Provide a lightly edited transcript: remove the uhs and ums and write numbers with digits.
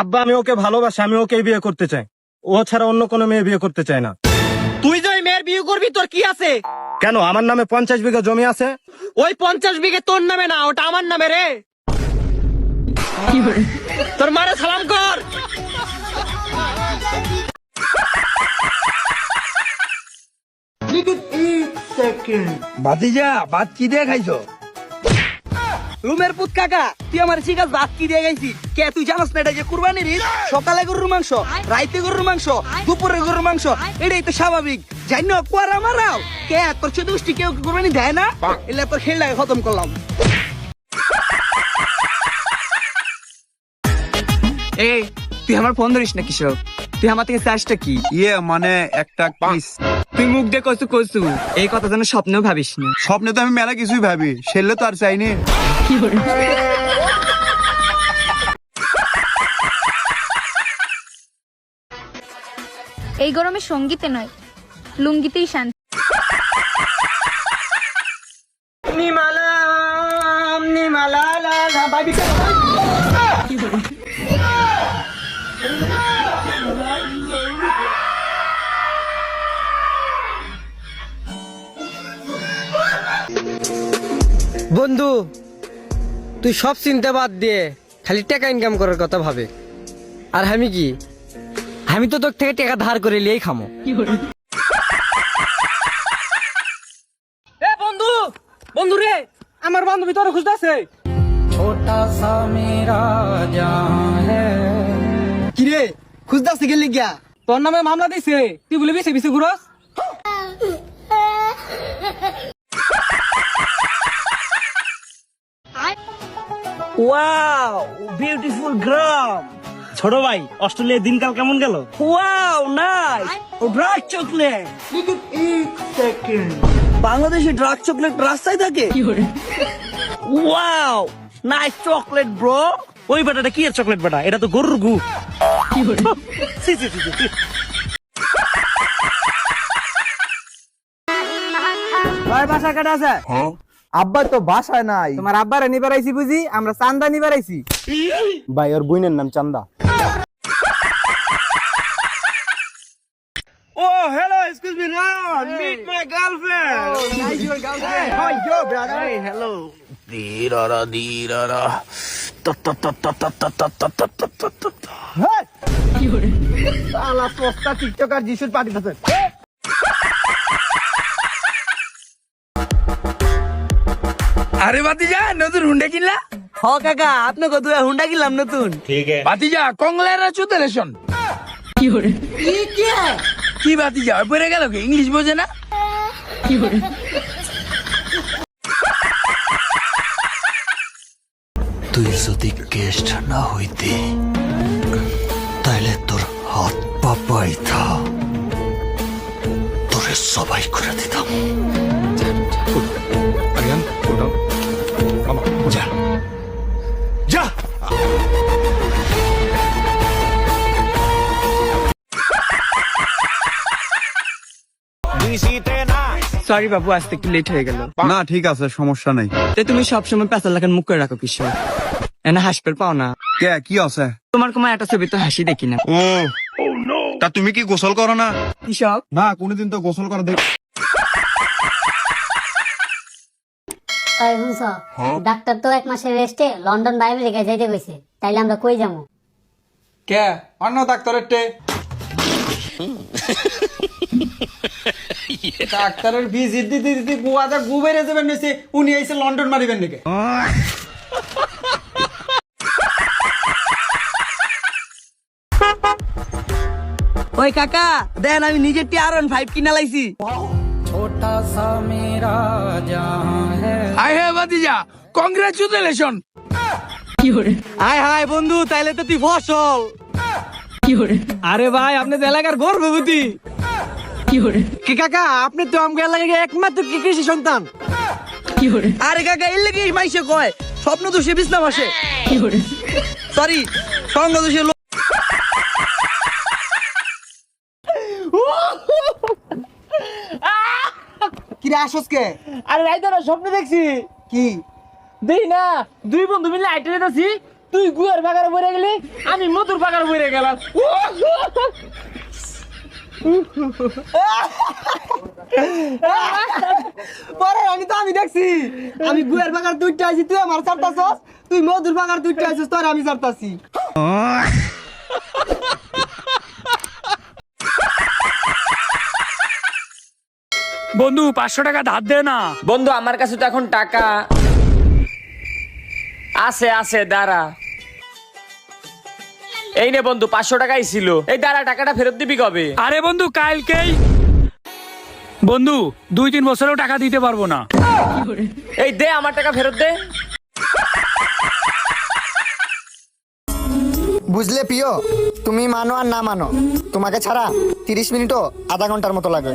আব্বা আমি ওকে ভালোবাসি, আমি ওকে বিয়ে করতে চাই। ও ছাড়া অন্য কোনো মেয়ে বিয়ে করতে চায় না। তুই যে ওই মেয়ের বিয়ে করবি তোর কি আছে? কেন, আমার নামে 50 বিঘা জমি আছে। ওই 50 বিঘে তোর নামে না, ওটা আমার নামে রে। তোর মারে সালাম কর। ভাতিজা ভাত কি দিয়ে খাইছো? রুমের পুত কাকা, তুই আমার শিকাস ভাত কি দিয়ে গাইছি? কে তুই জানাস না এটা যে কুরবানির ঈদ? সকালে গরুর মাংস, রাইতে গরুর মাংস, দুপুরে গরুর মাংস, এটাই তো স্বাভাবিক। জানি না কোয়ারা মারাও কে তোর চতুষ্টি কেউ কুরবানি দেয় না, এলে তোর খেলটাকে খতম করলাম। এই তুই আমার ফোন ধরিস না কিশোর, তুই আমার থেকে চাষটা কি? ইয়ে মানে একটা কিস। তুই মুখ দিয়ে কইছু কইছু, এই কথা যেন স্বপ্নেও ভাবিস না। স্বপ্নে তো আমি মেলা কিছুই ভাবি, সেলে তো আর চাইনি। এই গরমে সঙ্গীতে নয়, লুঙ্গিতেই শান্তি। নিমালাম নিমালালা বাবি বন্ধু, তুই সব চিন্তা বাদ দিয়ে খালি টাকা ইনকাম করার কথা ভাবে। আর আমি কি, আমি তো তোর থেকে টাকা ধার করে লিয়েই খামো। এ বন্ধু, বন্ধু রে, আমার বান্ধবী তোর খুঁজতেছে। ছোটা সা মেরা জান হ্যায়। কি রে খুঁজতেছে গেলি গিয়া? তোর নামে মামলা দিছে, তুই বলে বিছে বিছে ঘুরস। ওয়াও বিউটিফুল গ্রাম। ছোট ভাই, অস্ট্রেলিয়ার দিনকাল কেমন গেল? Wow nice drug chocolate. বাংলাদেশে ড্রাগ চকলেট রাস্তায় থাকে। Wow nice chocolate bro. ওই বেটাটা কি এর চকলেট বেটা? এটা তো গরুর গু। ছি, ছি, ছি, ছি। ভাই বাসা কাটা আছে? আব্বা তো বাসায় নাই। তোমার আব্বারে নিবার আইছি বুঝি, আমরা চান্দা নিবার আইছি। ভাই ওর বোনের নাম চান্দা। Oh, hello, excuse me, now meet my girlfriend. Nice your girlfriend. How are you, brother? Hey, hello. সালা সস্তা টিকটকার যিশুর পার্টি আছে। আরে ভাতিজা নতুন হুন্ডা কিনলা? হ কাকা, আপনি কত হুন্ডা কিনলাম নতুন। ভাতিজা কংগ্রেচুলেশন। কি ভাতিজা পড়ে গেল কি? ইংলিশ বোঝে না? তুই যদি গেস্ট না হইতে তাইলে তোর হাত পা পাইতা তোরে সবাই করে দিতাম। যা যা। সরি বাবু, আসতে একটু লেট হয়ে গেল। না ঠিক আছে, সমস্যা নাই। তুমি সবসময় পেঁচা লাগান মুখ করে রাখো কিশোর, এনা হাসপের পাও না। কে কি আছে? তোমার কোনো একটা ছবি তো হাসি দেখি না। ও তা তুমি কি গোসল করো না? কিসব? না কোনোদিন তো গোসল করা দেখ। তাই শুনছ, ডাক্তার তো 1 মাসের রেস্টে লন্ডন বা আমেরিকায় যাইতে কইছে, তাইলে আমরা কই যাবো? কে অন্য ডাক্তারের টে? ডাক্তারের ভিজিট দিতে দিতে গুয়াটা গু বেড়ে যাবেন নিছে, উনি আইছে লন্ডন মারিবেন নাকি? ওই কাকা দেন, আমি নিজের TR-15 কিনা লাইছি। হাই হ্যাঁ ভাতিজা কংগ্রেচুলেশন। হাই হাই বন্ধু, তাইলে তো তুই ফসল। আরে ভাই, আপনি তো এলাকার গর্ভবতী। কি কাকা, আপনি তো আমাকে এলাকার একমাত্র কৃষি সন্তান। আরে কাকা, এর লেগে মাইসে কয় স্বপ্ন তো সে বিছনা বসে। সরি, সঙ্গ দোষে কিরে আসস কে? আরে রাইতে না স্বপ্ন দেখছি। কি দেই না, দুই বন্ধু মিলে আইটে যাচ্ছি, তুই গুয়ার বাগারে পড়ে গেলি, আমি মধুর বাগারে পড়ে গেলাম। পরে আমি তো আমি দেখছি, আমি গুয়ার বাগার দুইটা আছি, তুই আমার ছাড়তাছস, তুই মধুর বাগার দুইটা আছিস, তোর আমি ছাড়তাছি। বন্ধু 500 টাকা ধার দে না। বন্ধু আমার কাছে তো এখন টাকা আছে দাঁড়া। এই নে বন্ধু 500 টাকাই ছিল, এই দাঁড়া টাকাটা ফেরত দিবি কবে? আরে বন্ধু কালকেই। বন্ধু 2-3 বছরেও টাকা দিতে পারবো না। এই দে আমার টাকা ফেরত দে। বুঝলে প্রিয়, তুমি মানো আর না মানো, তোমাকে ছাড়া 30 মিনিটও আধা ঘন্টার মতো লাগে।